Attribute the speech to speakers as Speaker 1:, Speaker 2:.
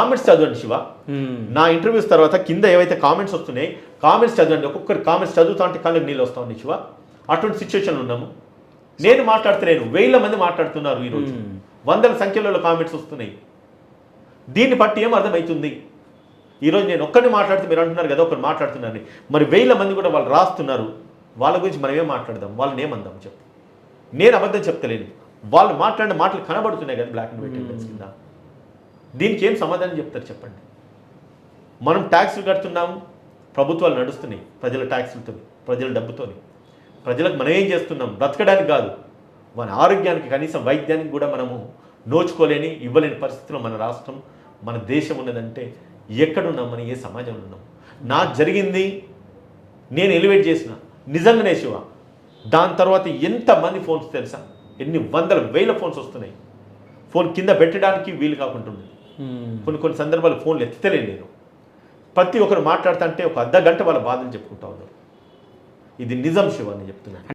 Speaker 1: Comments చదవండి శివ. నా interviews తర్వాత కింద ఏవైతే కామెంట్స్ వస్తున్నాయి కామెంట్స్ చదవండి. ఒక్కొక్కరు కామెంట్స్ చదువుతా ఉంటే కళ్ళకి నీళ్ళు వస్తా ఉన్నాయి శివ. అటువంటి సిచ్యువేషన్లో ఉన్నాము. నేను మాట్లాడుతున్నాను, వేల మంది మాట్లాడుతున్నారు ఈరోజు, వందల సంఖ్యలో కామెంట్స్ వస్తున్నాయి. దీన్ని బట్టి ఏం అర్థమవుతుంది? ఈరోజు నేను ఒక్కరిని మాట్లాడితే మీరు అంటున్నారు కదా ఒకరు మాట్లాడుతున్నారని, మరి వేల మంది కూడా వాళ్ళు రాస్తున్నారు. వాళ్ళ గురించి మనం ఏం మాట్లాడదాం, వాళ్ళని ఏమందాం చెప్పు. నేను అబద్ధం చెప్తలేను, వాళ్ళు మాట్లాడిన మాటలు కనబడుతున్నాయి కదా బ్లాక్ అండ్ వైట్ ఎవిడెన్స్ కింద. దీనికి ఏం సమాధానం చెప్తారు చెప్పండి? మనం ట్యాక్సులు కడుతున్నాము, ప్రభుత్వాలు నడుస్తున్నాయి ప్రజల ట్యాక్సులతో, ప్రజల డబ్బుతోని. ప్రజలకు మనం ఏం చేస్తున్నాం? బ్రతకడానికి కాదు, మన ఆరోగ్యానికి కనీసం వైద్యానికి కూడా మనము నోచుకోలేని ఇవ్వలేని పరిస్థితిలో మన రాష్ట్రం మన దేశం ఉన్నదంటే ఎక్కడున్నాం, మనం ఏ సమాజంలో ఉన్నాం? నాకు జరిగింది నేను ఎలివేట్ చేసిన నిజంగానే శివ. దాని తర్వాత ఎంతమంది ఫోన్స్ తెలుసా? ఎన్ని వందల వేల ఫోన్స్ వస్తున్నాయి. ఫోన్ కింద పెట్టడానికి వీలు కాకుండా కొన్ని సందర్భాలు ఫోన్లు ఎత్తలేను నేను. ప్రతి ఒక్కరు మాట్లాడుతుంటే ఒక అర్ధ గంట వాళ్ళ బాధలు చెప్పుకుంటా ఉన్నారు. ఇది నిజం శివ అని చెప్తున్నాను.